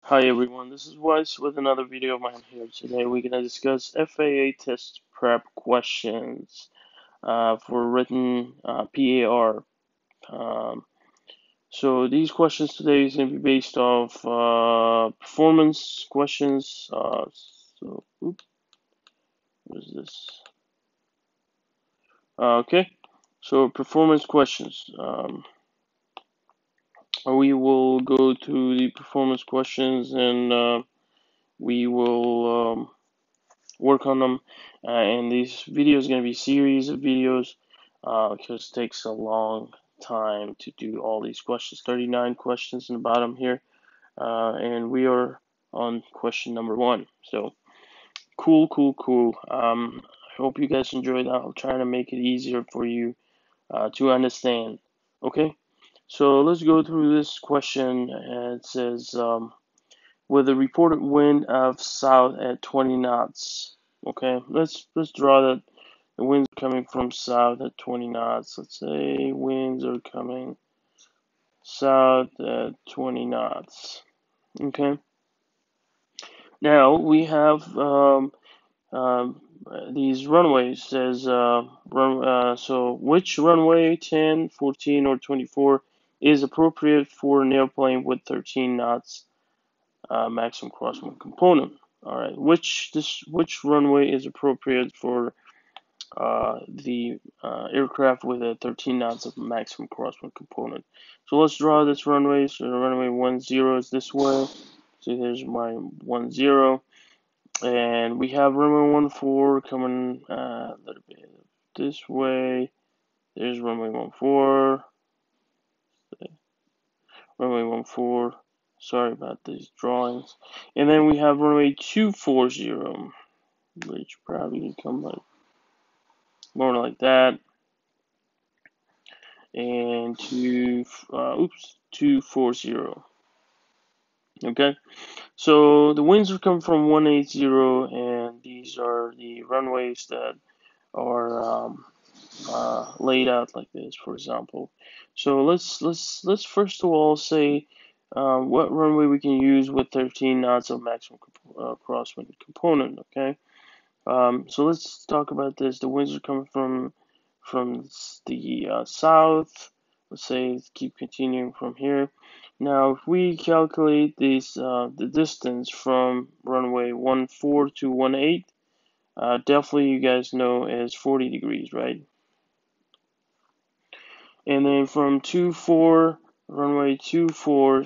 Hi everyone, this is Wes with another video of mine here. Today we're going to discuss FAA test prep questions for written PAR. Um, so these questions today is going to be based off performance questions. Oops, what is this? Okay, so performance questions. We will go to the performance questions and we will work on them. And this video is going to be a series of videos because it takes a long time to do all these questions. 39 questions in the bottom here, and we are on question number 1. So cool. I hope you guys enjoyed that. I'll try to make it easier for you to understand. Okay, so let's go through this question. It says, with a reported wind of south at 20 knots. Okay, let's draw that the winds are coming from south at 20 knots. Let's say winds are coming south at 20 knots. Okay. Now we have these runways. Says so which runway 10, 14, or 24 is appropriate for an airplane with 13 knots maximum crosswind component? All right, which runway is appropriate for the aircraft with a 13 knots of maximum crosswind component? So let's draw this runway. So the runway 10 is this way. So there's my 10, and we have runway 14 coming a little bit this way. There's runway 14. Runway 14. Sorry about these drawings. And then we have runway 240, which probably can come like more like that. And 240. Okay, so the winds are coming from 180, and these are the runways that are laid out like this, for example. So let's first of all say what runway we can use with 13 knots of maximum crosswind component. Okay, so let's talk about this. The winds are coming from the south. Let's say keep continuing from here. Now, if we calculate this, the distance from runway 14 to 18, definitely you guys know is 40 degrees, right? And then from 24, runway 24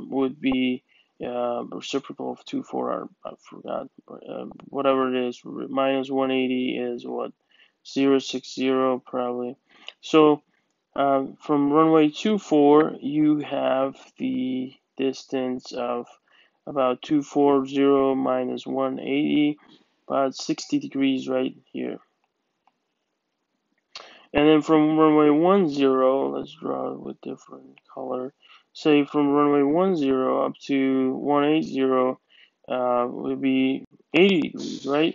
would be reciprocal of 24. I forgot. Whatever it is, minus 180 is what? 060 probably. So from runway 24, you have the distance of about 240 minus 180, about 60 degrees right here. And then from runway 10, let's draw it with different color. Say from runway 10 up to 180 would be 80 degrees, right?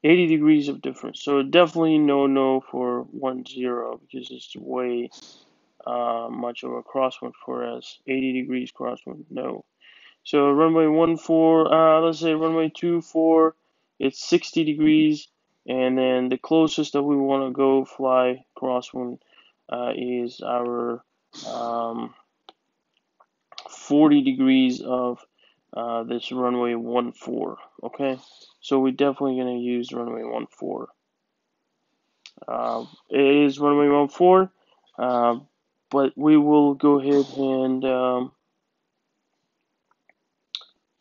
80 degrees of difference. So definitely no for 10 because it's way much of a crosswind for us. 80 degrees crosswind, no. So runway 14, let's say runway 24, it's 60 degrees, and then the closest that we want to go fly crosswind is our 40 degrees of this runway 14. Okay, so we're definitely going to use runway 14. It is runway 14, but we will go ahead and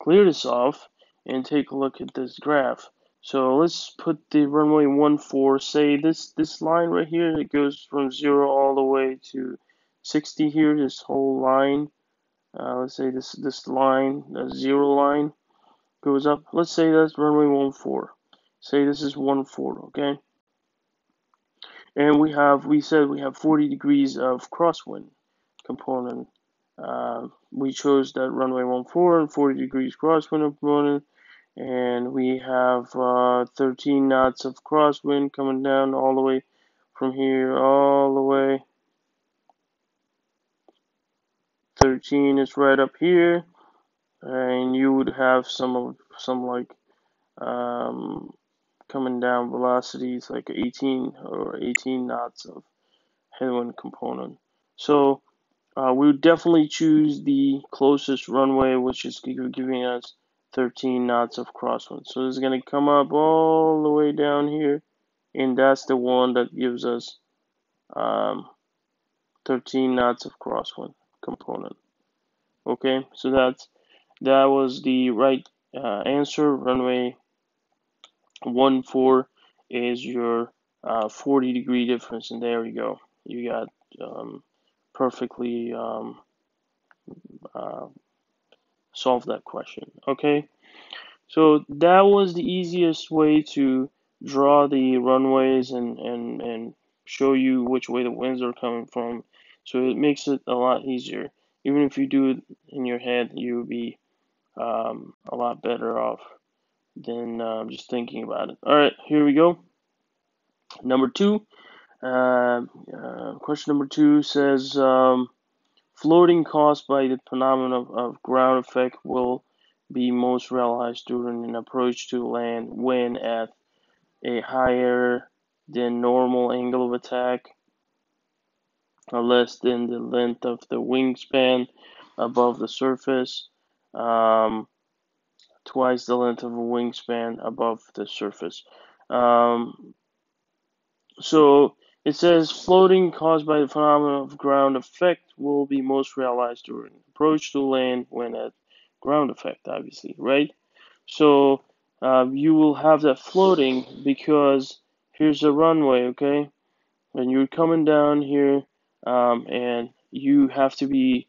clear this off and take a look at this graph. So let's put the runway 14, say this line right here that goes from 0 all the way to 60 here, this whole line. Let's say this line, the 0 line, goes up. Let's say that's runway 14. Say this is 14, okay? And we said we have 40 degrees of crosswind component. We chose that runway 14 and 40 degrees crosswind component, and we have 13 knots of crosswind coming down all the way from here all the way. 13 is right up here, and you would have some like coming down velocities like 18 knots of headwind component. So we would definitely choose the closest runway, which is giving us 13 knots of crosswind. So this is going to come up all the way down here, and that's the one that gives us um, 13 knots of crosswind component. Okay, so that was the right answer. Runway 14 is your 40-degree difference, and there you go. You got perfectly uh, solved that question. Okay, so that was the easiest way to draw the runways and show you which way the winds are coming from. So it makes it a lot easier. Even if you do it in your head, you'll be a lot better off than just thinking about it. All right, here we go. Number two. Question number two says floating caused by the phenomenon of ground effect will be most realized during an approach to land when at a higher than normal angle of attack, or less than the length of the wingspan above the surface, um, twice the length of a wingspan above the surface. So it says floating caused by the phenomenon of ground effect will be most realized during approach to land when at ground effect, obviously, right? So you will have that floating because here's the runway, okay? And you're coming down here, and you have to be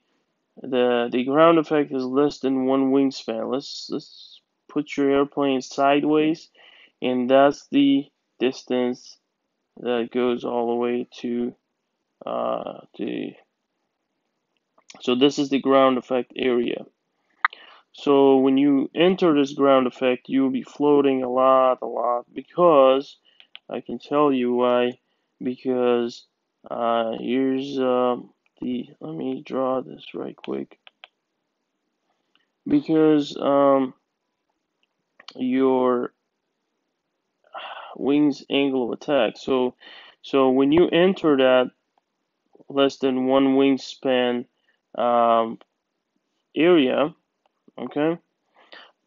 the ground effect is less than one wingspan. Let's put your airplane sideways, and that's the distance that goes all the way to the. So this is the ground effect area. So when you enter this ground effect, you will be floating a lot, because I can tell you why. Because here's let me draw this right quick. Because your wings angle of attack. So when you enter that less than one wingspan um, area, okay,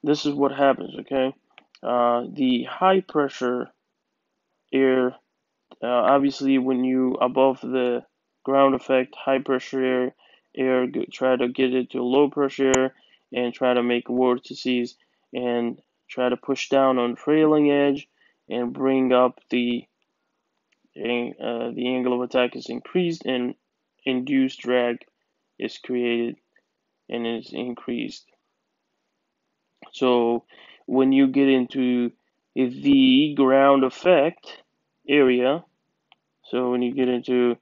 this is what happens, okay. The high pressure air, obviously, when you above the ground effect, high pressure air, try to get it to low pressure air and try to make vortices and try to push down on trailing edge and bring up the angle of attack is increased and induced drag is created and is increased. So when you get into the ground effect area, so when you get into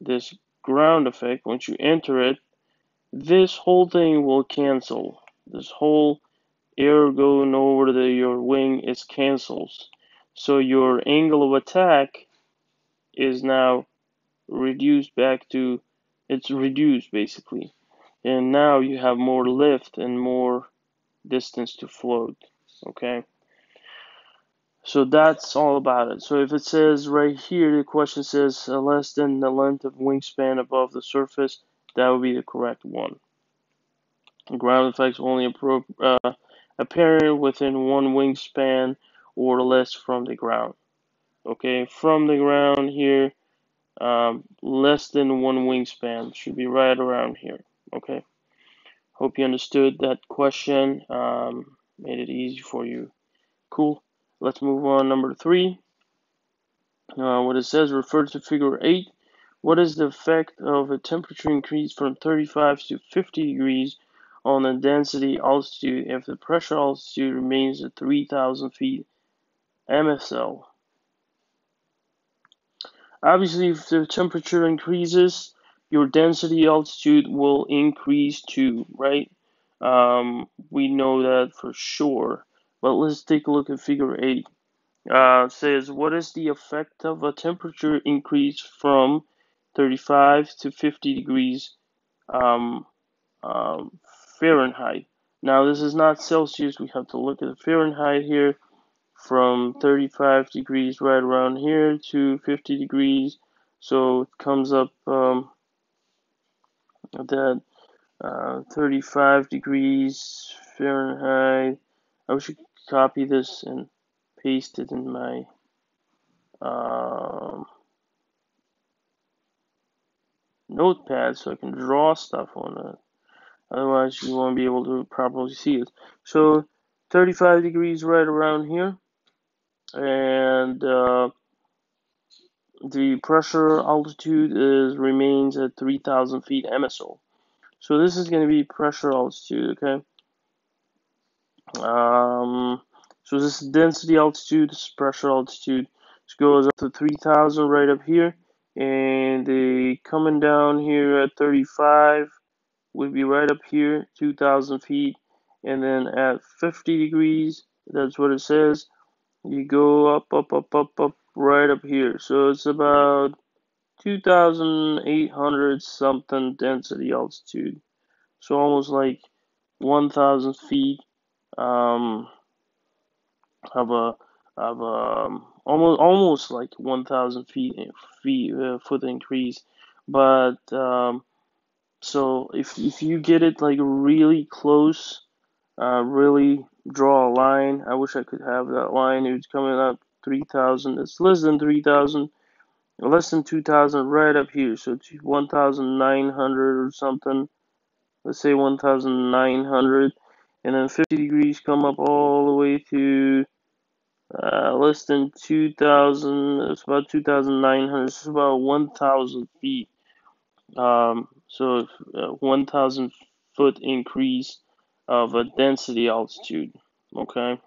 this ground effect, once you enter it, this whole thing will cancel. This whole air going over your wing is cancels. So your angle of attack is now reduced back to, it's reduced basically. And now you have more lift and more distance to float. Okay. So that's all about it. So if it says right here, the question says less than the length of wingspan above the surface, that would be the correct one. Ground effects only apparent within one wingspan or less from the ground. Okay, from the ground here, less than one wingspan should be right around here. Okay, hope you understood that question. Made it easy for you. Cool. Let's move on. Number 3. What it says, refer to figure 8. What is the effect of a temperature increase from 35 to 50 degrees on the density altitude if the pressure altitude remains at 3,000 feet MSL? Obviously, if the temperature increases, your density altitude will increase too, right? We know that for sure. But let's take a look at figure 8. Says, what is the effect of a temperature increase from 35 to 50 degrees um, Fahrenheit Now this is not Celsius, we have to look at the Fahrenheit here, from 35 degrees right around here to 50 degrees. So it comes up that 35 degrees Fahrenheit. I wish I could copy this and paste it in my notepad so I can draw stuff on it. Otherwise, you won't be able to properly see it. So 35 degrees right around here, and the pressure altitude remains at 3,000 feet MSO. So this is going to be pressure altitude, okay? So this is density altitude, this is pressure altitude. This goes up to 3,000 right up here, and the coming down here at 35 would be right up here, 2,000 feet, and then at 50 degrees, that's what it says, you go up, up, up, up, up, right up here. So it's about 2,800 something density altitude. So almost like 1,000 feet of a almost like 1,000 foot increase. But so if you get it like really close, really draw a line. I wish I could have that line. It's coming up 3,000. It's less than 3,000. Less than 2,000 right up here. So it's 1,900 or something. Let's say 1,900. And then 50 degrees come up all the way to less than 2,000. It's about 2,900. It's about 1,000 feet. So 1,000 foot increase of a density altitude. Okay.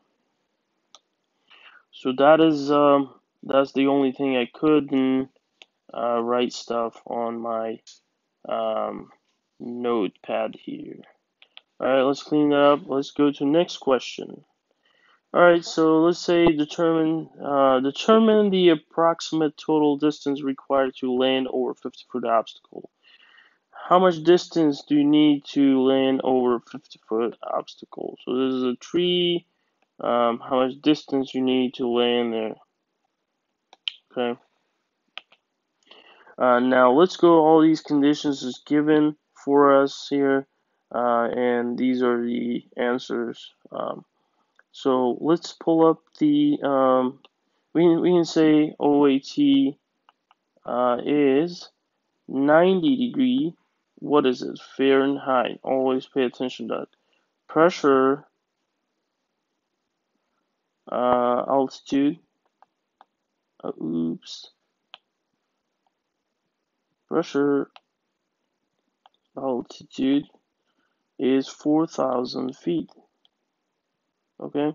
So that's the only thing I couldn't write stuff on my notepad here. Alright, let's clean that up. Let's go to next question. Alright, so let's say determine the approximate total distance required to land over 50-foot obstacle. How much distance do you need to land over a 50-foot obstacle? So this is a tree. How much distance you need to land there? Okay. Now let's go. All these conditions is given for us here, and these are the answers. So let's pull up the. We can say OAT is 90 degree. What is it? Fahrenheit. Always pay attention to that. Pressure, altitude. Oops. Pressure, altitude is 4,000 feet. Okay.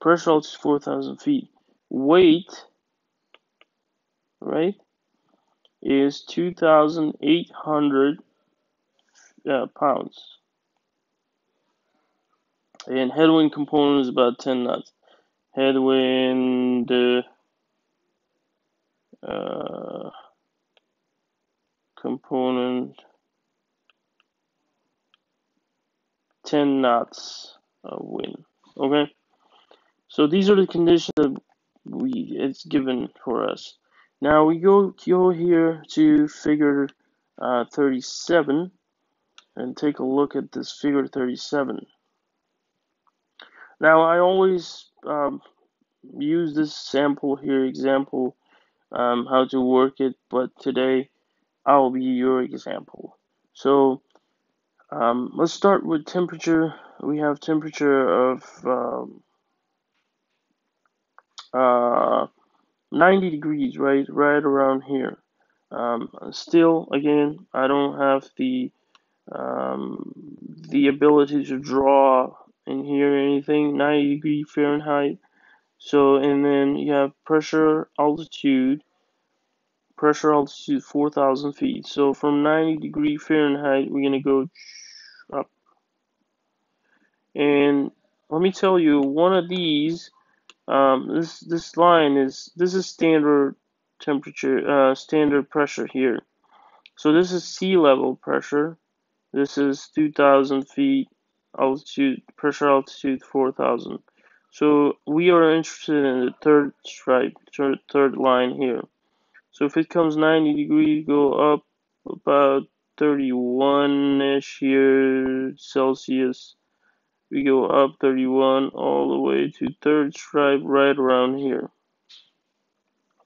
Pressure altitude is 4,000 feet. Weight, right, is 2,800 pounds. And headwind component is about 10 knots. Headwind component 10 knots of wind. Okay, so these are the conditions that it's given for us. Now we go here to figure 37 and take a look at this figure 37. Now I always use this sample here, example, how to work it, but today I'll be your example. So let's start with temperature. We have temperature of 90 degrees, right around here. Still, again, I don't have the ability to draw in here anything. 90 degree Fahrenheit. So, and then you have pressure altitude 4,000 feet. So from 90 degree Fahrenheit, we're gonna go up. And let me tell you, one of these, this line is standard temperature, standard pressure here. So this is sea level pressure. This is 2,000 feet. altitude, pressure altitude 4,000. So we are interested in the third stripe, third line here. So if it comes 90 degrees, go up about 31-ish here Celsius. We go up 31 all the way to third stripe right around here.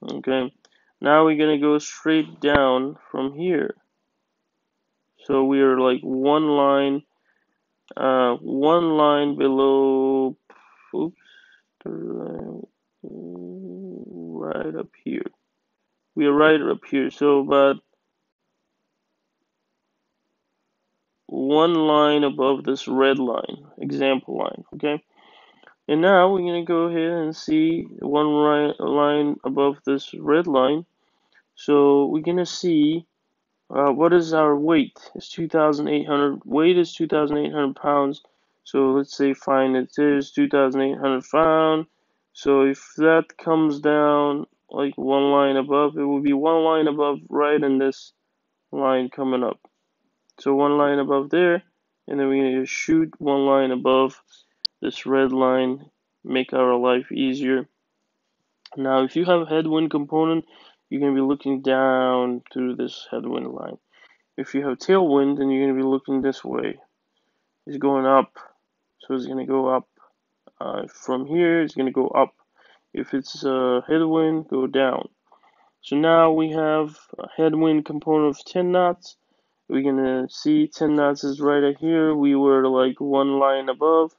Okay. Now we're gonna go straight down from here. So we are like one line below, oops, right up here. We are right up here. So about one line above this red line, example line, okay? And now we're going to go ahead and see one line above this red line. So we're going to see what is our weight. It's 2,800. Weight is 2,800 pounds. So let's say fine, it is 2,800 pounds. So if that comes down like one line above, it will be one line above right in this line coming up. So one line above there, and then we're going to shoot one line above this red line, make our life easier. Now, if you have a headwind component, you're going to be looking down through this headwind line. If you have tailwind, then you're going to be looking this way. It's going up, so it's going to go up. From here, it's going to go up. If it's a headwind, go down. So now we have a headwind component of 10 knots. We're gonna see 10 knots is right here. We were like one line above.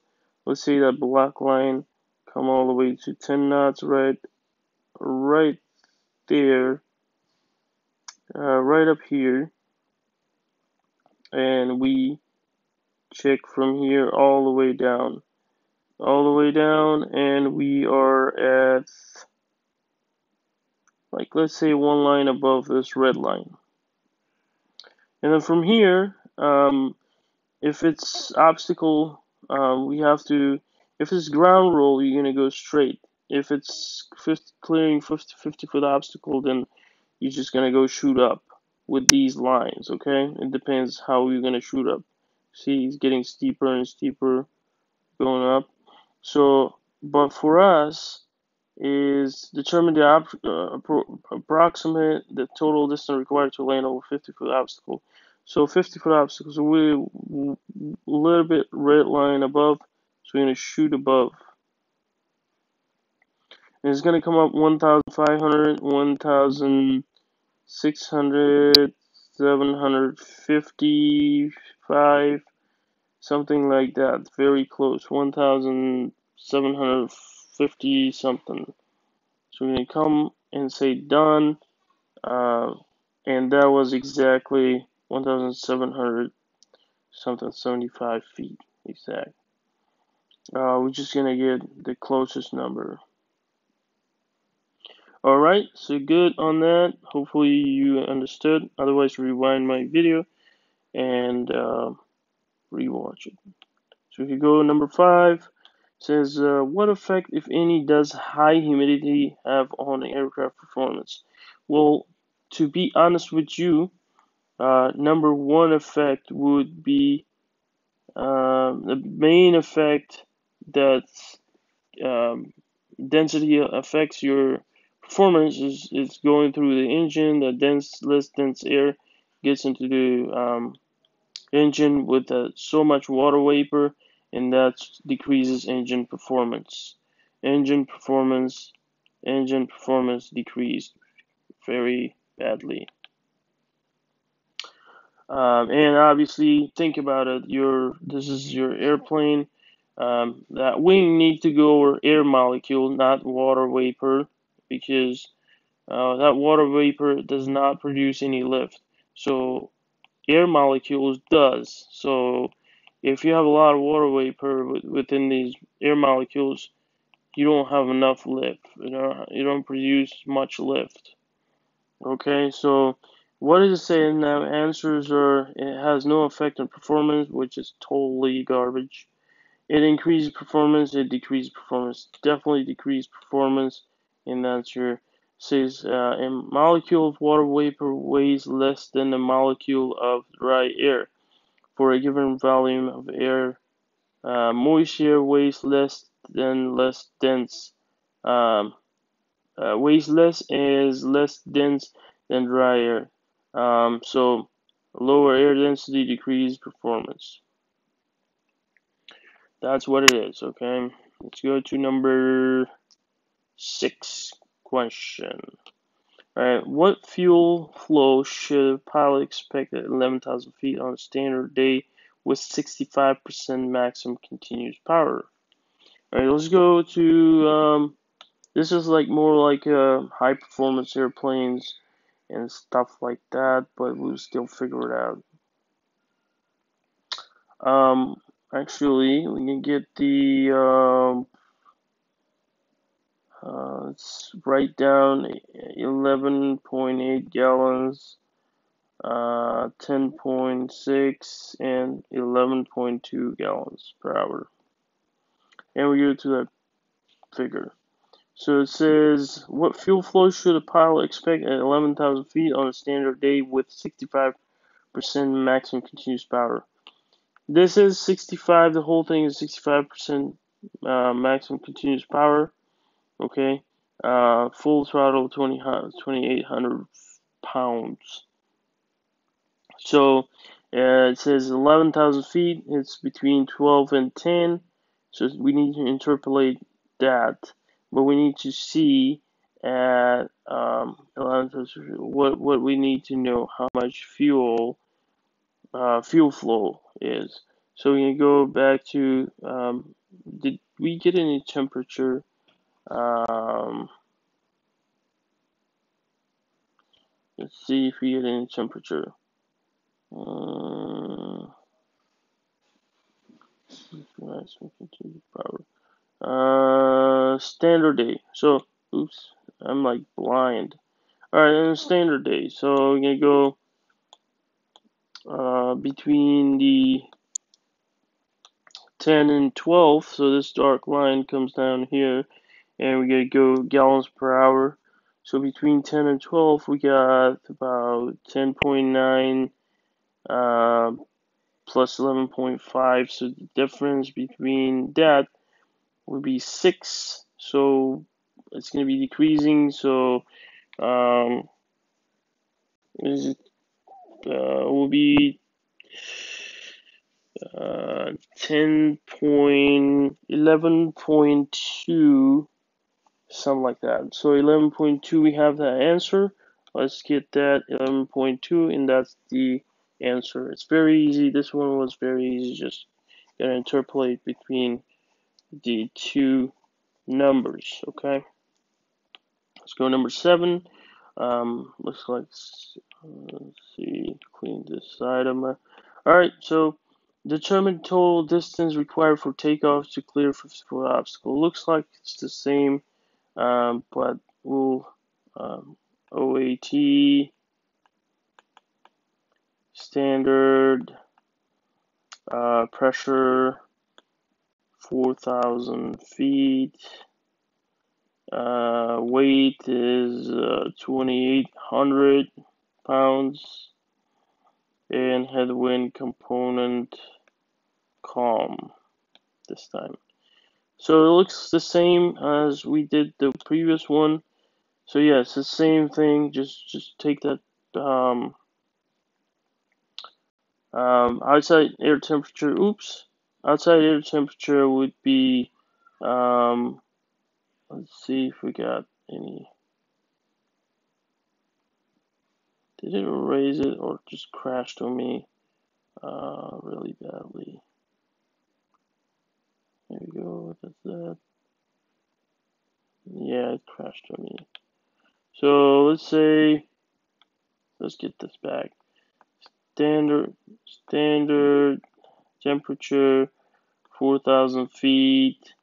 Let's say that black line come all the way to 10 knots right there, right up here, and we check from here all the way down, and we are at like let's say one line above this red line, and then from here, if it's obstacle, we have to. If it's ground roll, you're gonna go straight. If it's clearing 50-foot obstacle, then you're just gonna go shoot up with these lines. Okay, it depends how you're gonna shoot up. See, it's getting steeper and steeper going up. So, but for us, is determine the approximate the total distance required to land over 50-foot obstacle. So 50-foot obstacle, so we're a little bit red line above, so we're going to shoot above. And it's going to come up 1,500, 1,600, 755, something like that, very close, 1,750 something. So we're going to come and say done, and that was exactly 1,700 something 75 feet exact. We're just going to get the closest number. Alright, so good on that. Hopefully you understood. Otherwise, rewind my video and rewatch it. So if you go number 5, it says, what effect, if any, does high humidity have on aircraft performance? Well, to be honest with you, number one effect would be the main effect that um, density affects your performance is going through the engine. The less dense air gets into the engine with so much water vapor, and that decreases engine performance. Engine performance decreased very badly. And obviously, think about it. This is your airplane. That wing needs to go over air molecule, not water vapor, because that water vapor does not produce any lift. So air molecules does. So if you have a lot of water vapor within these air molecules, you don't have enough lift. You don't produce much lift. Okay, so what is it saying now? Answers are it has no effect on performance, which is totally garbage. It increases performance, it decreases performance. Definitely decreases performance, and that's your says a molecule of water vapor weighs less than a molecule of dry air for a given volume of air Moisture weighs less dense. Weighs less is less dense than dry air. So lower air density decreases performance. That's what it is. Okay. Let's go to number 6 question. Alright, what fuel flow should a pilot expect at 11,000 feet on a standard day with 65% maximum continuous power? Alright, let's go to, this is like more like high performance airplanes and stuff like that, but we'll still figure it out. Actually, we can get the, let's write down 11.8 gallons, 10.6, and 11.2 gallons per hour. And we go to that figure. So it says, what fuel flow should a pilot expect at 11,000 feet on a standard day with 65% maximum continuous power? This is 65, the whole thing is 65% maximum continuous power. Okay, full throttle 2,800 pounds. So it says 11,000 feet. It's between 12 and 10. So we need to interpolate that, but we need to see at 11,000 what we need to know how much fuel flow is. So we can go back to did we get any temperature? Let's see if we get any temperature. Maximum continuous power. Standard day. So, oops, I'm like blind. Alright, then standard day. So we're gonna go between the 10 and 12. So this dark line comes down here, and we gotta go gallons per hour. So between 10 and 12, we got about 10.9 plus 11.5. So the difference between that would be 6. So it's going to be decreasing. So it will be 10.11.2, something like that. So 11.2, we have that answer. Let's get that 11.2, and that's the answer. It's very easy. This one was very easy. Just gonna interpolate between the two numbers. Okay. Let's go number 7. Looks like let's see, clean this side of my. All right. So determine total distance required for takeoff to clear for obstacle. Looks like it's the same, but we'll OAT standard pressure 4,000 feet. Weight is 2,800 pounds, and headwind component calm this time. So it looks the same as we did the previous one. So yeah, it's the same thing. Just take that outside air temperature. Oops, outside air temperature would be let's see if we got any. Did it erase it or just crashed on me really badly? There we go. That's that. Yeah, it crashed on me. So let's say, let's get this back. Standard temperature, 4,000 feet,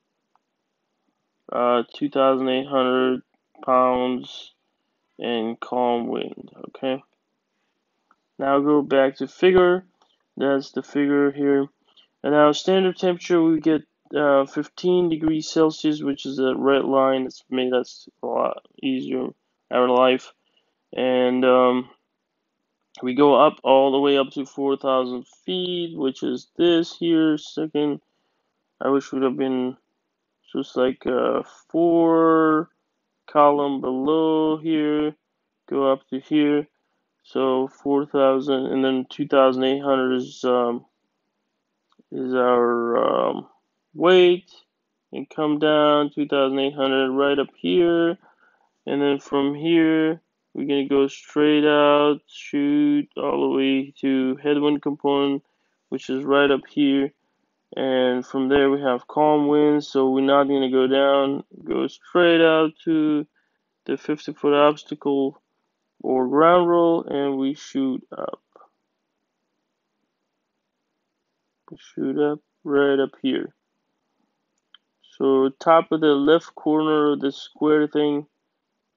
2,800 pounds, and calm wind. Okay. Now go back to figure. That's the figure here. And now standard temperature, we get 15 degrees Celsius, which is a red line. It's made us a lot easier our life. And we go up all the way up to 4,000 feet, which is this here, second I wish would have been just like 4 column below here, go up to here. So 4,000, and then 2,800 is our weight, and come down 2,800 right up here, and then from here we're gonna go straight out, shoot all the way to headwind component, which is right up here. And from there we have calm winds, so we're not gonna go down, go straight out to the 50-foot obstacle or ground roll, and we shoot up. We shoot up right up here. So top of the left corner of the square thing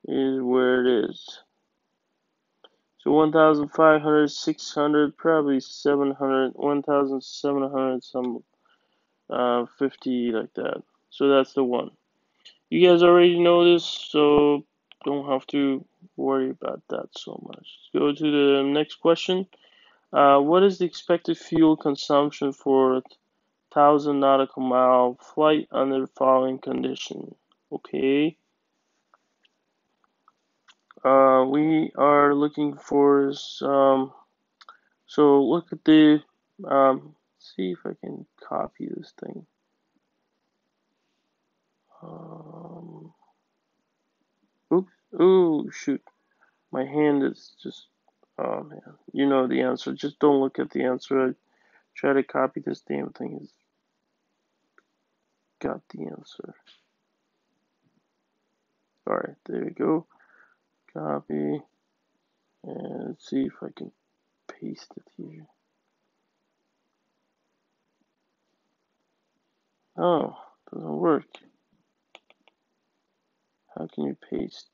is where it is. So 1,500, 600, probably 700, 1,700, some 50 like that. So that's the one. You guys already know this, so don't have to worry about that so much. Let's go to the next question. What is the expected fuel consumption for 1,000 nautical mile flight under the following condition? Okay. We are looking for some. So look at the. See if I can copy this thing. Oops. Oh shoot. My hand is just. Oh man. You know the answer. Just don't look at the answer. I try to copy this damn thing. It's got the answer. Alright, there we go. Copy. And let's see if I can paste it here. Oh, doesn't work. How can you paste?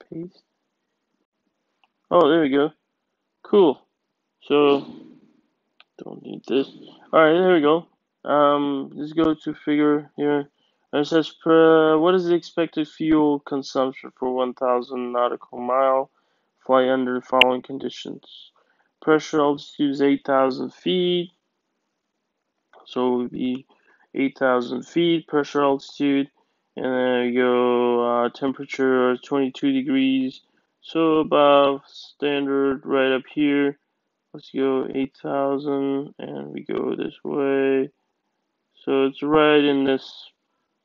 Paste? Oh, there we go. Cool. So, don't need this. Alright, there we go. Let's go to figure here. It says, what is the expected fuel consumption for 1,000 nautical mile flight under the following conditions? Pressure altitude is 8,000 feet. So it would be 8,000 feet pressure altitude, and then you go temperature 22 degrees, so above standard right up here. Let's go 8,000, and we go this way. So it's right in this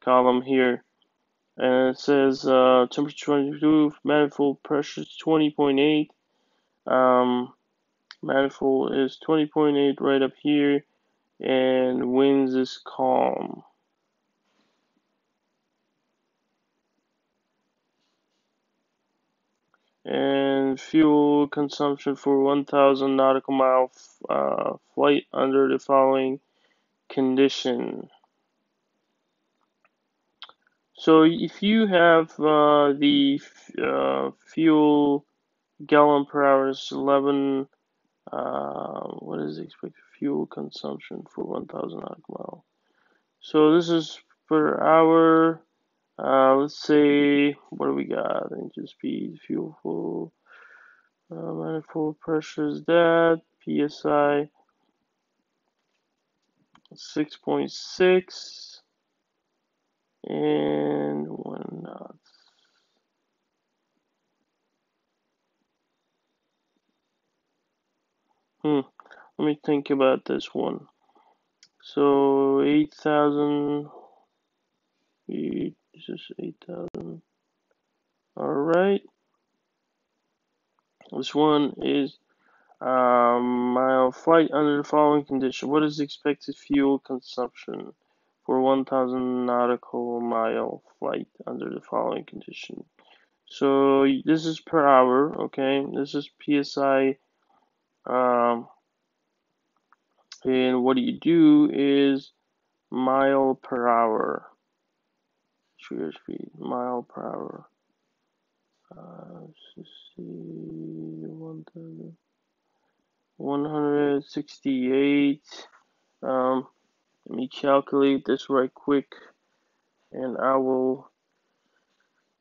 column here, and it says temperature 22, manifold pressure is 20.8. Manifold is 20.8 right up here, and winds is calm. And fuel consumption for 1,000 nautical mile flight under the following condition. So if you have the fuel gallon per hour is 11, what is the expected fuel consumption for 1,000 nautical mile? So this is per hour. Let's say, what do we got? Engine speed, fuel flow, manifold pressure is that, PSI 6.6, and 1 knot. Let me think about this one. So 8,000 feet, just 8,000. Alright. This one is mile flight under the following condition. What is the expected fuel consumption for 1,000 nautical mile flight under the following condition? So this is per hour, okay? This is PSI. And what you do is mile per hour. Trigger speed, mile per hour. Let's just see, 1,168. Let me calculate this right quick, and I will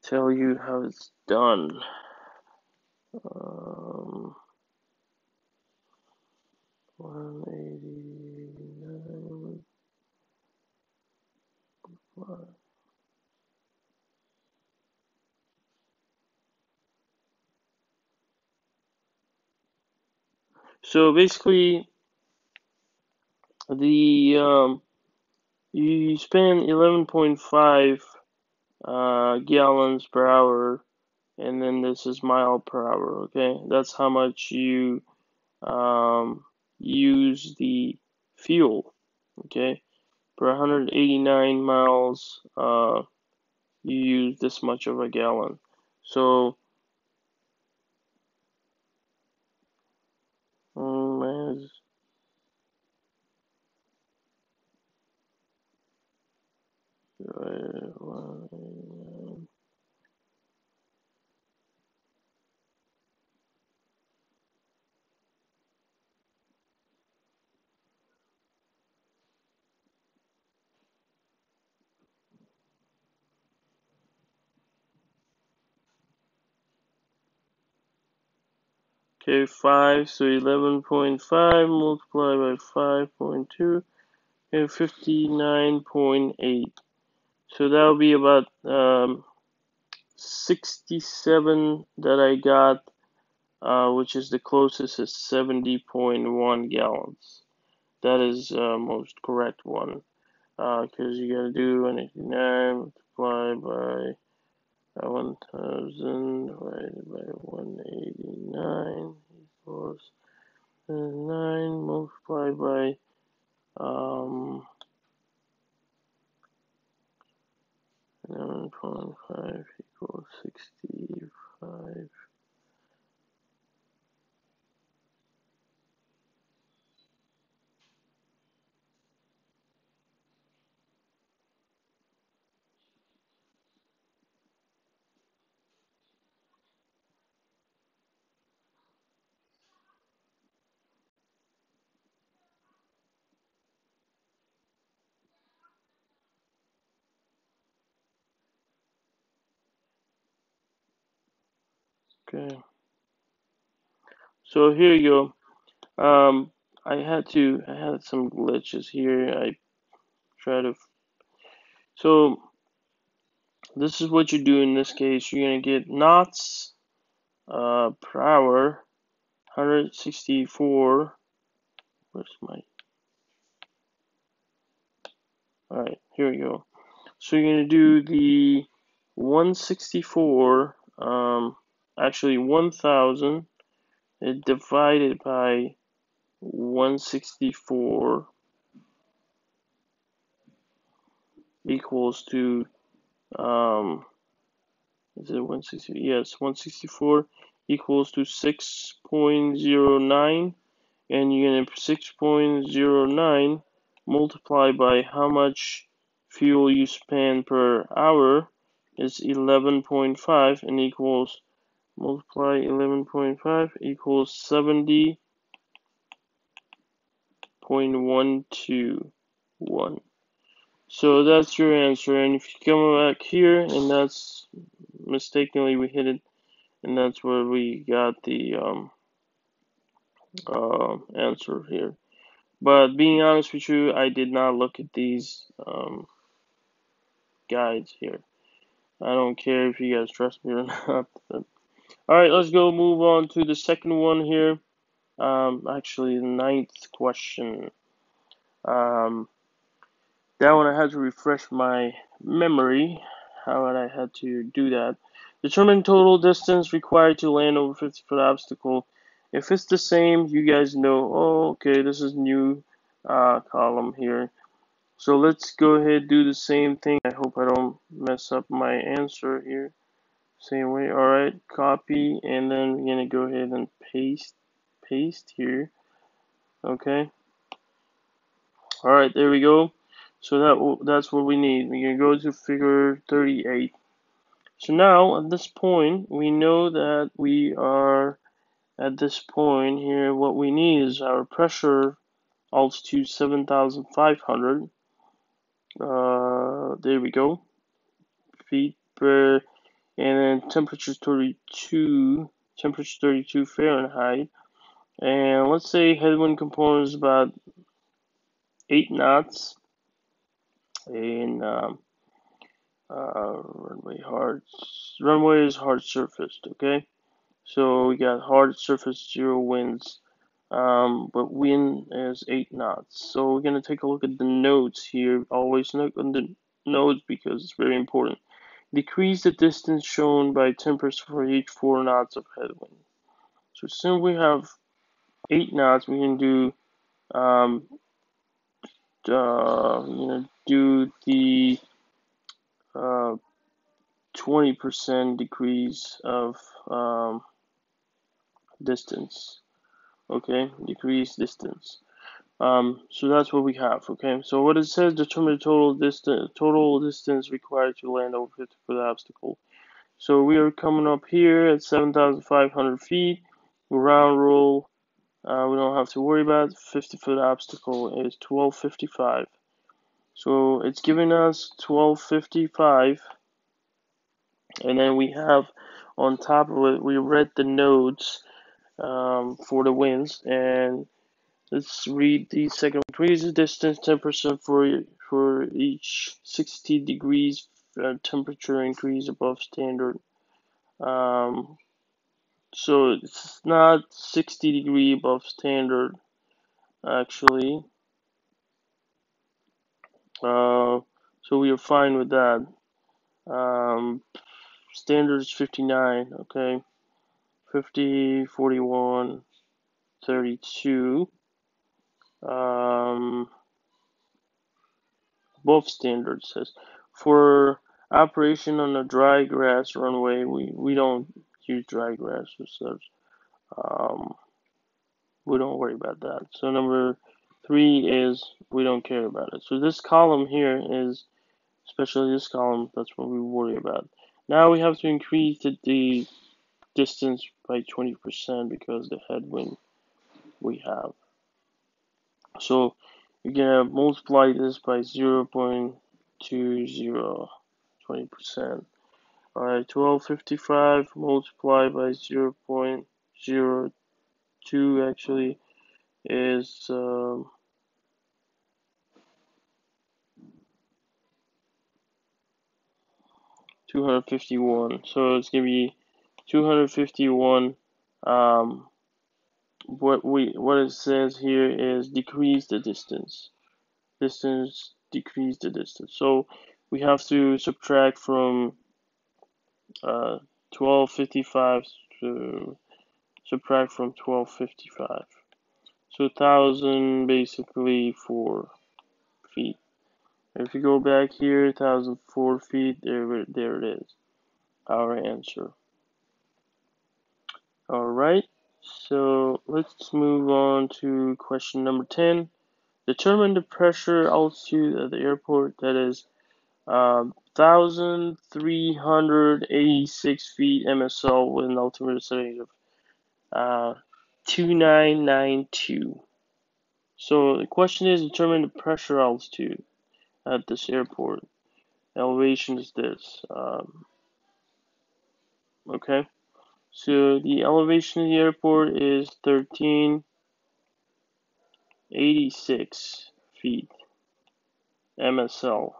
tell you how it's done. 189, So basically, the you spend 11.5 gallons per hour, and then this is mile per hour. Okay, that's how much you use the fuel. Okay, per 189 miles, you use this much of a gallon. So, man, okay, 5, so 11.5 multiplied by 5.2, and 59.8. So that'll be about 67 that I got, which is the closest is 70.1 gallons. That is most correct one, because you gotta do 189 multiplied by 1000 divided by 189 equals 9 multiplied by 11.5 equals 65. Okay, so here you go. I had some glitches here. I try to. So this is what you do in this case. You're gonna get knots per hour, 164. Where's my? All right, here we go. So you're gonna do the 164. Actually 1,000 divided by 164 equals to is it 160? Yes, 164 equals to 6.09, and you're gonna 6.09 multiply by how much fuel you spend per hour is 11.5, and equals multiply 11.5 equals 70.121. So that's your answer, and if you come back here and that's mistakenly we hit it, and that's where we got the answer here. But being honest with you, I did not look at these guides here. I don't care if you guys trust me or not. But, all right, let's go move on to the second one here. Actually, the ninth question. Um, that one I had to refresh my memory. How I had to do that. Determine total distance required to land over 50-foot obstacle. If it's the same, you guys know. Oh, okay, this is new column here. So let's go ahead and do the same thing. I hope I don't mess up my answer here. Same way. All right, copy, and then we're gonna go ahead and paste here. Okay. All right, there we go. So that's what we need. We're gonna go to figure 38. So now at this point, we know that we are at this point here. What we need is our pressure altitude 7,500. There we go. Feet per, and then temperature 32. Temperature 32 Fahrenheit. And let's say headwind component is about 8 knots. And runway is hard surfaced. Okay, so we got hard surface, zero winds. but wind is 8 knots. So we're going to take a look at the notes here. Always look on the notes because it's very important. Decrease the distance shown by 10% for each 4 knots of headwind. So since we have 8 knots, we can do do the 20% decrease of distance. Okay, decrease distance. So that's what we have. Okay, so what it says: determine the total distance required to land over 50-foot obstacle. So we are coming up here at 7,500 feet. Round roll. We don't have to worry about. 50-foot obstacle is 1255. So it's giving us 1255, and then we have on top of it, we read the nodes for the winds, and let's read the second. Increase the distance 10% for each 60 degrees temperature increase above standard. So it's not 60 degree above standard actually. So we are fine with that. Standard is 59. Okay, 50, 41, 32. Above standard says for operation on a dry grass runway, we don't use dry grass as such. We don't worry about that. So number 3 is we don't care about it. So this column here is, especially this column, that's what we worry about. Now we have to increase the distance by 20% because the headwind we have. So you're gonna multiply this by 0.20, 20%. Alright, 1255 multiplied by 0.02 actually is 251. So it's gonna be 251. What it says here is decrease the distance. Decrease the distance. So we have to subtract from 1255 to subtract from 1255. So 1,000 basically 4 feet. If you go back here, 1,004 feet. There it is. Our answer. Alright, so let's move on to question number 10. Determine the pressure altitude at the airport. That is 1,386 feet MSL with an altimeter setting of 2992. So the question is determine the pressure altitude at this airport. Elevation is this. Okay. So the elevation of the airport is 1,386 feet MSL.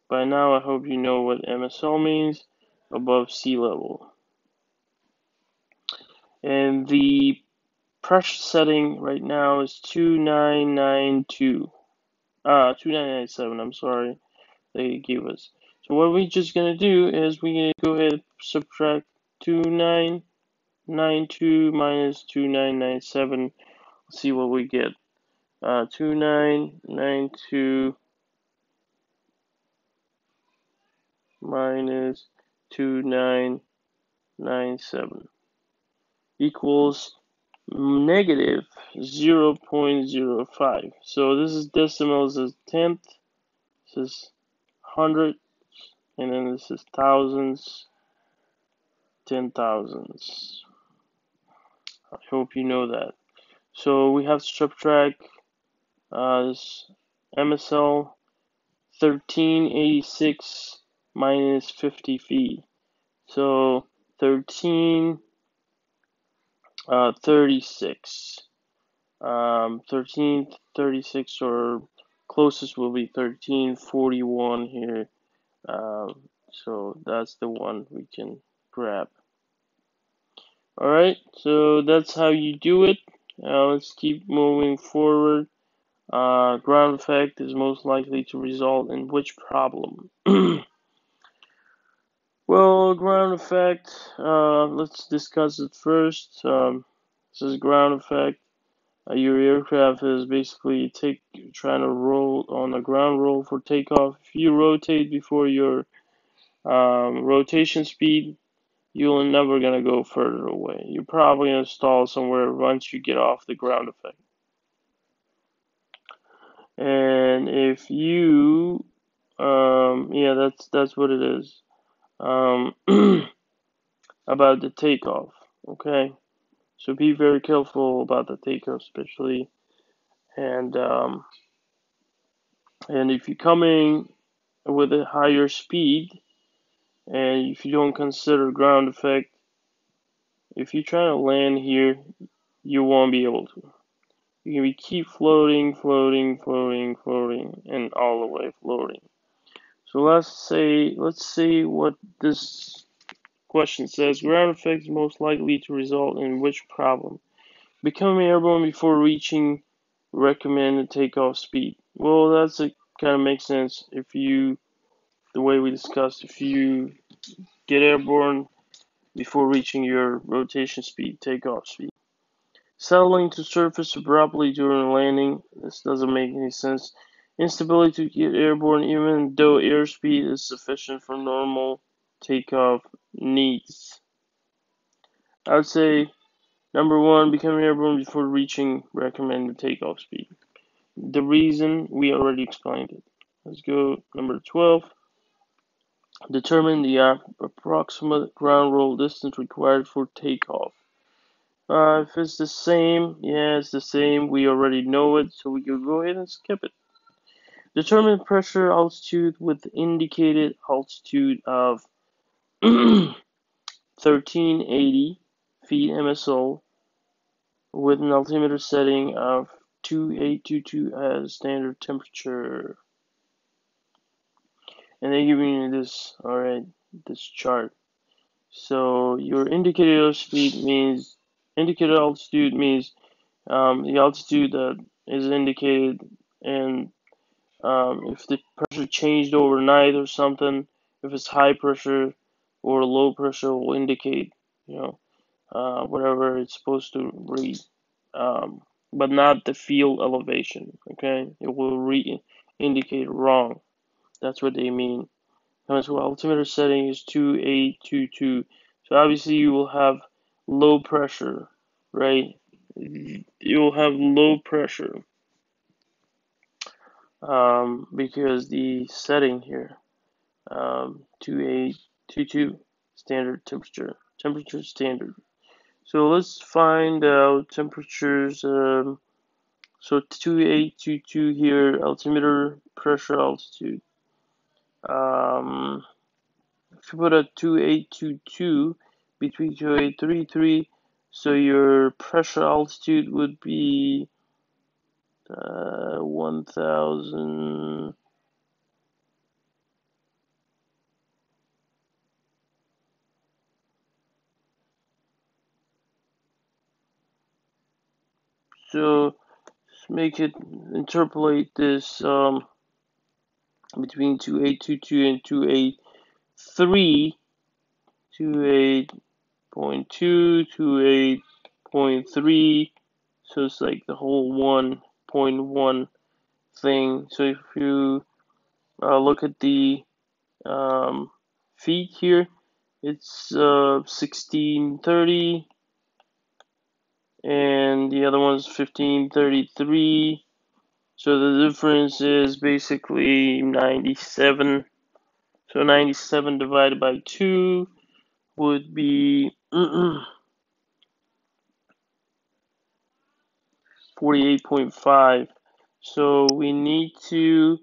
By now, I hope you know what MSL means, above sea level. And the pressure setting right now is 2992. 2997, I'm sorry, they gave us. So what we're just going to do is we're going to go ahead and subtract 2992 minus 2997. Let's see what we get. 2992 minus 2997 equals negative 0.05. So this is decimals, this is tenth, this is hundred, and then this is thousands, 10,000s. I hope you know that. So we have to subtract this MSL 1386 minus 50 feet. So 1336. 1336 or closest will be 1341 here. So that's the one we can grab. Alright, so that's how you do it. Let's keep moving forward. Ground effect is most likely to result in which problem? Well, ground effect, let's discuss it first. This is ground effect. Your aircraft is basically trying to roll on a ground roll for takeoff. If you rotate before your rotation speed, you're never gonna go further away. You're probably gonna stall somewhere once you get off the ground effect. And if you, yeah, that's what it is. About the takeoff, okay? So be very careful about the takeoff, especially, and if you're coming with a higher speed, and if you don't consider ground effect, if you try to land here, you won't be able to. You're gonna keep floating, floating, floating, floating, and all the way floating. So let's see what this question says. Ground effect is most likely to result in which problem? Becoming airborne before reaching recommended takeoff speed. Well, that's a kind of makes sense if you, the way we discussed, if you get airborne before reaching your rotation speed, takeoff speed. Settling to surface abruptly during landing. This doesn't make any sense. Instability to get airborne even though airspeed is sufficient for normal takeoff needs. I would say number one, becoming airborne before reaching recommended takeoff speed. The reason, we already explained it. Let's go number 12. Determine the approximate ground roll distance required for takeoff. If it's the same, yeah, it's the same. We already know it, so we can go ahead and skip it. Determine pressure altitude with indicated altitude of 1380 feet MSO with an altimeter setting of 2822 as standard temperature. And they give me this, alright, this chart. So your indicated altitude means the altitude that is indicated, and if the pressure changed overnight or something, if it's high pressure or low pressure, will indicate, whatever it's supposed to read, but not the field elevation. Okay, it will indicate wrong. That's what they mean. So altimeter setting is 2822. So obviously you will have low pressure, right? You will have low pressure because the setting here, 2822, standard temperature standard. So let's find out temperatures. So 2822 here, altimeter pressure altitude. If you put a 2822 between 2833, so your pressure altitude would be 1000. So let's make it interpolate this between 2822 and 283, 28.2, 28.3. So it's like the whole 1.1 thing. So if you look at the feet here, it's 1630, and the other one's 1533. So the difference is basically 97. So 97 divided by 2 would be 48.5. So we need to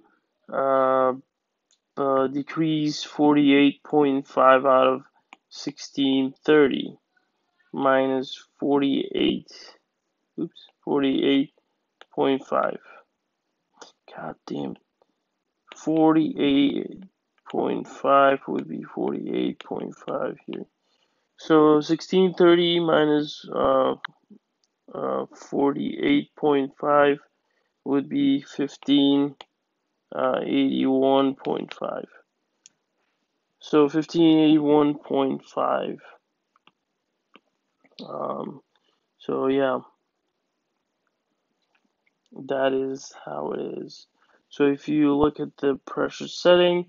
decrease 48.5 out of 1630 minus 48.5. God damn it. 48.5 would be 48.5 here. So 1630 minus 48.5 would be 1581.5. So 1581.5. So yeah, that is how it is. So if you look at the pressure setting,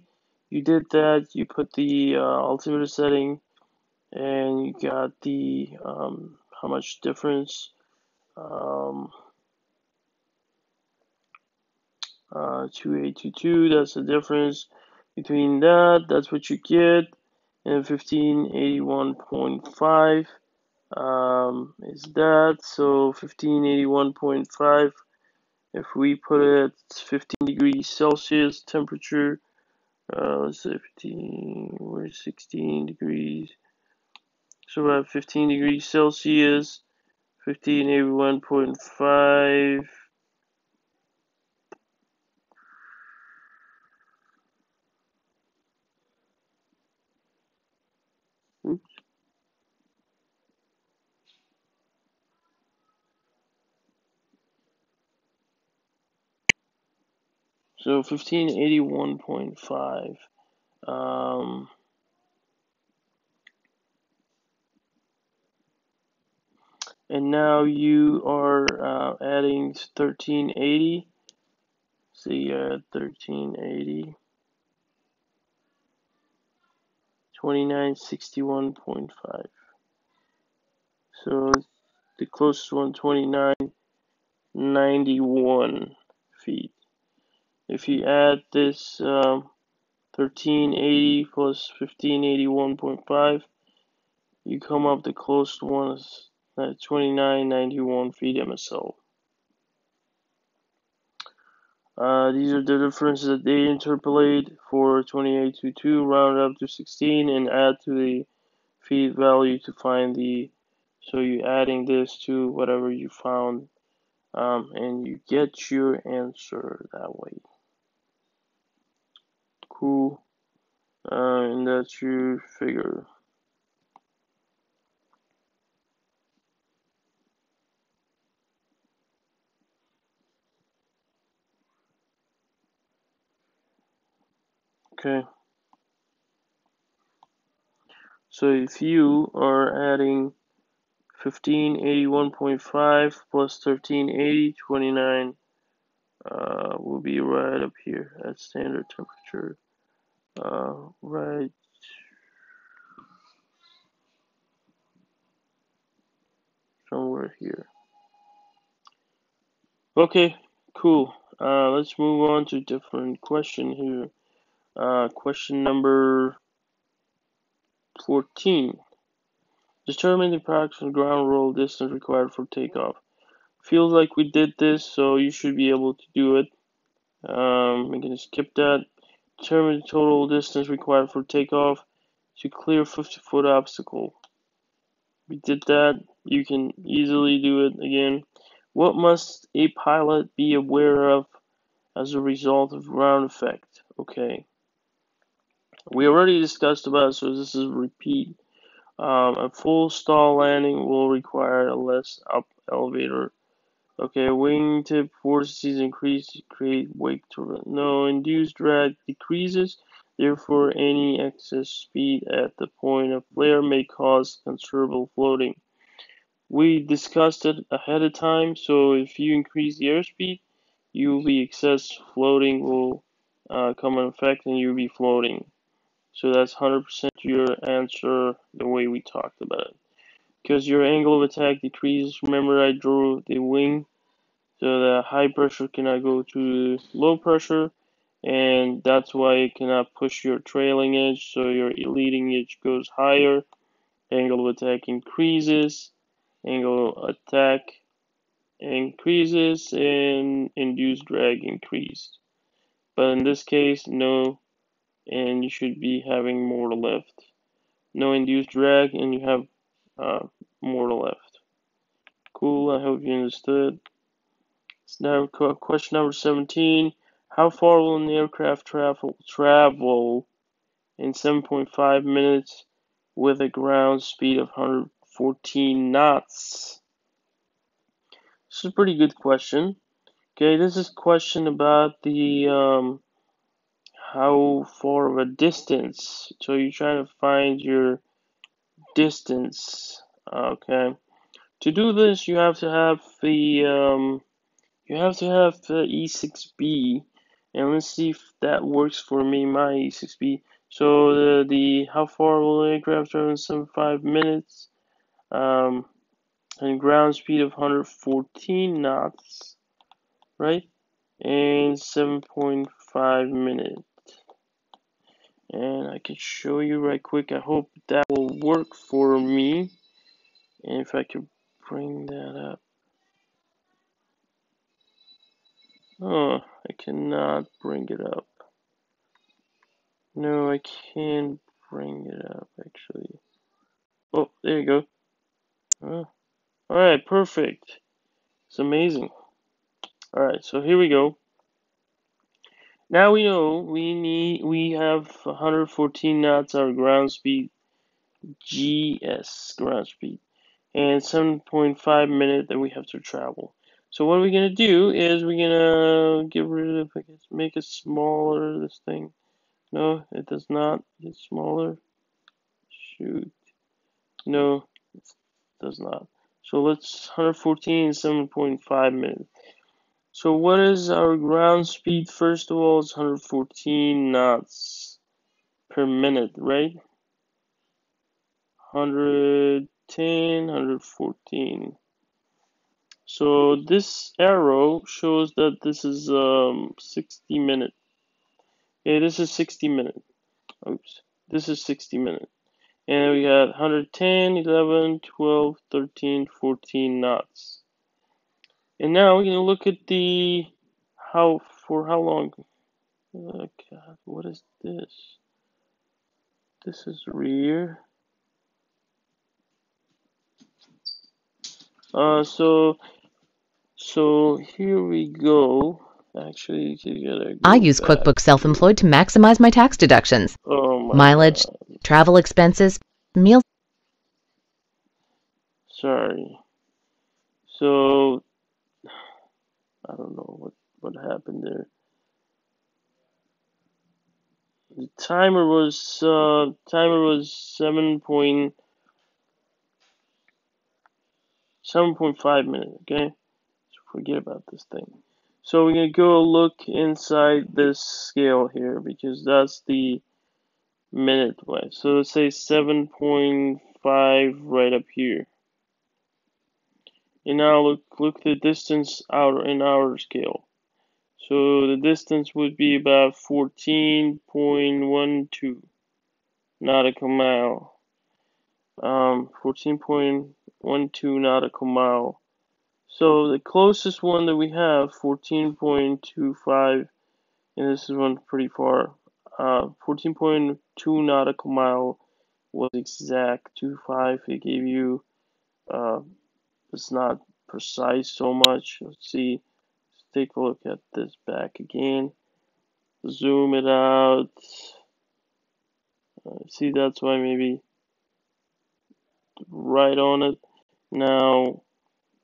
you did that, you put the altimeter setting, and you got the how much difference, 2822, that's the difference between that, that's what you get, and 1581.5 is that. So 1581.5, if we put it at 15 degrees Celsius temperature, let's say 15, we're 16 degrees, so we're at 15 degrees Celsius, 1581.5. Oops. So 1581.5. And now you are adding 1380. So you're at 1380. 2961.5. So the closest one, 2991 feet. If you add this 1380 plus 1581.5, you come up the closest one is at 2991 feet MSL. These are the differences that they interpolate for 2822, round up to 16, and add to the feet value to find the. So you're adding this to whatever you found, and you get your answer that way. Cool. And that's your figure. Okay. So if you are adding 1581.5 plus 1380, 29 will be right up here at standard temperature. Right somewhere here. Okay, cool. Let's move on to a different question here. Question number 14. Determine the approximate ground roll distance required for takeoff. Feels like we did this, so you should be able to do it. I'm going to skip that. Determine the total distance required for takeoff to clear 50-foot obstacle. We did that. You can easily do it again. What must a pilot be aware of as a result of ground effect? Okay. We already discussed about it, so this is a repeat. A full stall landing will require a less up elevator. Okay, wingtip vortices increase to create wake turbulence. No, induced drag decreases. Therefore, any excess speed at the point of flare may cause considerable floating. We discussed it ahead of time, so if you increase the airspeed, UV excess floating will come in effect and you'll be floating. So that's 100% your answer the way we talked about it. Because your angle of attack decreases, remember I drew the wing, so the high pressure cannot go to low pressure, and that's why it cannot push your trailing edge, so your leading edge goes higher, angle of attack increases, angle of attack increases, and induced drag increased. But in this case, no, and you should be having more to lift. No induced drag, and you have more to lift. Cool, I hope you understood. Now, question number 17. How far will an aircraft travel in 7.5 minutes with a ground speed of 114 knots? This is a pretty good question. Okay, this is a question about the how far of a distance. So you're trying to find your distance. Okay. To do this, you have to have the E6B, and let's see if that works for me. My E6B. So the how far will the aircraft travel in 75 minutes? And ground speed of 114 knots, right? And 7.5 minutes. And I can show you right quick. I hope that will work for me. And if I could bring that up. Oh, I cannot bring it up. No, I can't bring it up actually. Oh, there you go. Oh. Alright, perfect. It's amazing. Alright, so here we go. Now we know we have 114 knots our ground speed, GS ground speed, and 7.5 minutes that we have to travel. So what we're gonna do is we're gonna get rid of, I guess, make it smaller, this thing. No, it does not get smaller. Shoot. No, it does not. So let's 114 7.5 minutes. So what is our ground speed? First of all, it's 114 knots per minute, right? 110, 114. So this arrow shows that this is 60 minutes. Okay, this is 60 minutes. Oops, this is 60 minutes. And we got 110, 11, 12, 13, 14 knots. And now we're gonna look at the how long. Oh God, what is this? This is rear. So here we go. Actually, you gotta I go use back QuickBooks Self-Employed to maximize my tax deductions. Oh my Mileage, God. travel expenses, meals. Sorry. So I don't know what happened there. The timer was 7.5 minutes. Okay, so forget about this thing. So we're gonna go look inside this scale here because that's the minute way. So let's say 7.5 right up here. And now look the distance out in our scale. So the distance would be about 14.12 nautical mile. 14.12 nautical mile. So the closest one that we have, 14.25, and this is one pretty far. 14.2 nautical mile was exact. 25 it gave you. It's not precise so much. Let's see. Let's take a look at this back again. Zoom it out. See, that's why maybe right on it. Now,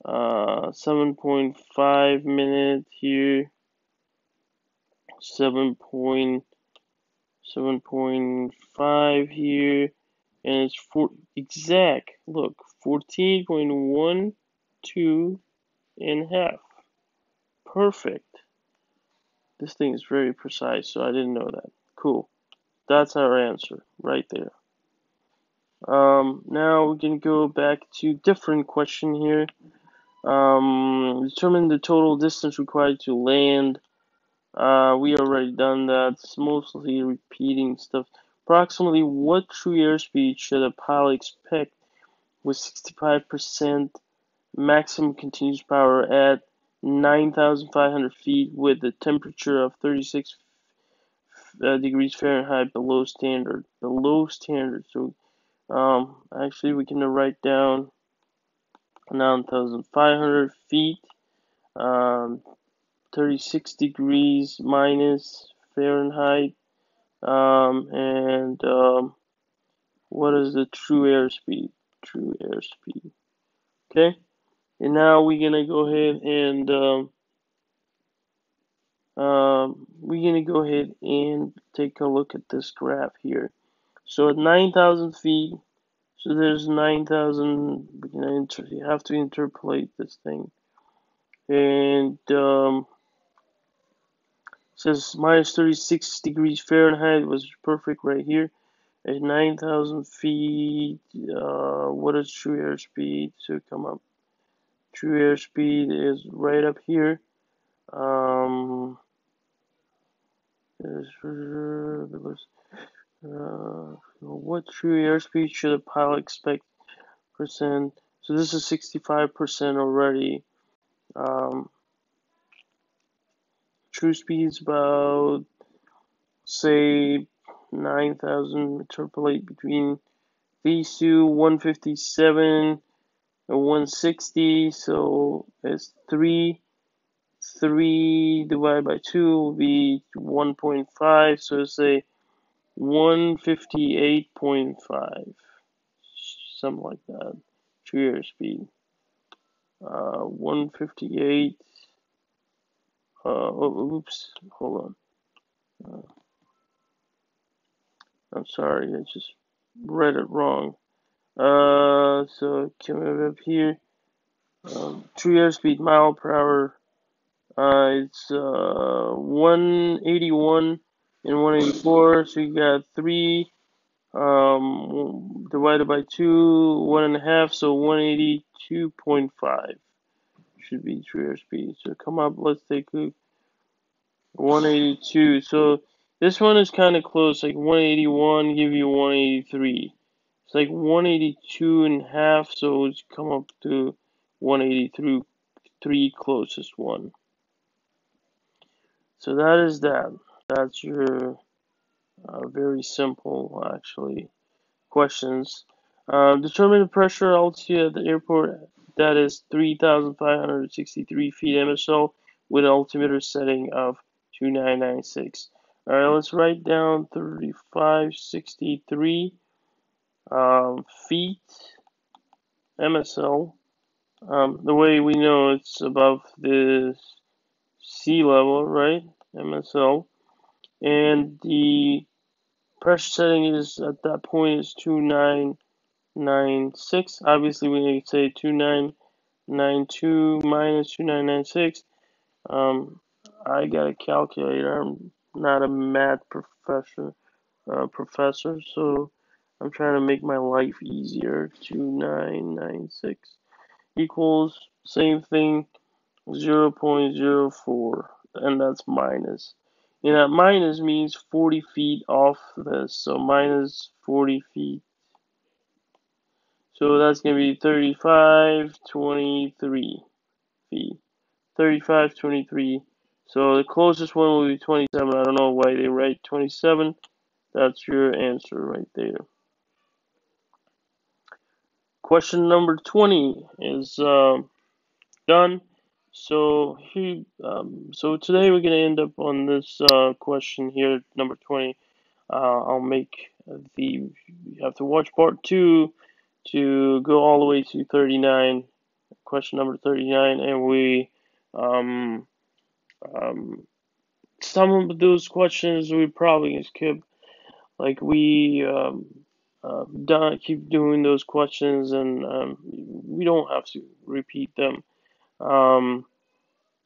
7.5 minutes here. 7.5 here. And it's exact. Look, 14.12 and half. Perfect. This thing is very precise, so I didn't know that. Cool. That's our answer right there. Now we can go back to different question here. Determine the total distance required to land. We already done that. It's mostly repeating stuff. Approximately what true airspeed should a pilot expect with 65% maximum continuous power at 9,500 feet with a temperature of 36 degrees Fahrenheit below standard? Below standard. So actually we can write down 9,500 feet, 36 degrees minus Fahrenheit, and what is the true airspeed? True airspeed. Okay, And now we're gonna go ahead and take a look at this graph here. So at 9,000 feet, so there's 9,000. You have to interpolate this thing, and says minus 36 degrees Fahrenheit was perfect right here at 9,000 feet. What is true airspeed? So come up. True airspeed is right up here. What true airspeed should a pilot expect percent? So this is 65% already. True speed is about, say, 9,000. Interpolate between these two, 157 and 160. So it's 3 divided by 2 will be 1.5. So it's a 158.5, something like that. True airspeed. 158. Oops, hold on. I'm sorry, I just read it wrong. So coming up here, true airspeed mile per hour. It's 181 and 184. So you got 3 divided by 2, 1.5. So 182.5 should be true airspeed. So come up, let's take a 182. So this one is kind of close. Like 181 give you 183. It's like 182 and a half. So it's come up to 183, closest one. So that is that. That's your very simple, actually, questions. Determine the pressure altitude at the airport. That is 3,563 feet MSL with an altimeter setting of 2996. All right, let's write down 3,563 feet MSL. The way we know it's above the sea level, right? MSL. And the pressure setting is at that point is 2996. Obviously, we need to say 2992 minus 2996. I got a calculator. I'm not a math professor, so I'm trying to make my life easier. 2996 equals same thing, 0.04, and that's minus. And that minus means 40 feet off this, so minus 40 feet. So that's going to be 3523 feet. 3523. So the closest one will be 27. I don't know why they write 27. That's your answer right there. Question number 20 is done. So today we're gonna end up on this question here, number 20. I'll make you have to watch part 2 to go all the way to 39, question number 39, and we um, some of those questions we probably gonna skip. Like we keep doing those questions, and we don't have to repeat them. Um,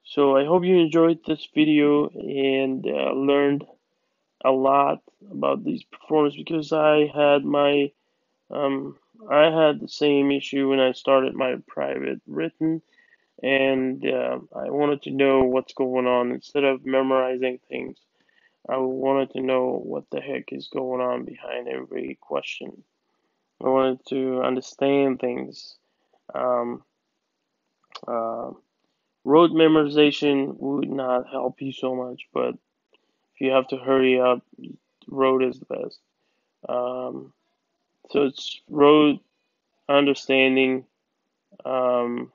so I hope you enjoyed this video and learned a lot about these performance, because I had the same issue when I started my private written, and I wanted to know what's going on instead of memorizing things. I wanted to know what the heck is going on behind every question. I wanted to understand things. Um, uh, Rote memorization would not help you so much, but if you have to hurry up, rote is the best. Um, so it's rote, understanding, um,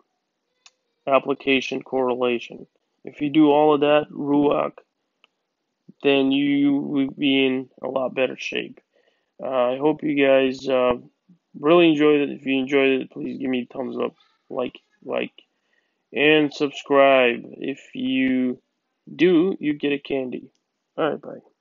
application, correlation. If you do all of that, RUAC, then you will be in a lot better shape. I hope you guys really enjoyed it. If you enjoyed it, please give me a thumbs up, like like, and subscribe. If you do, you get a candy. Alright, bye.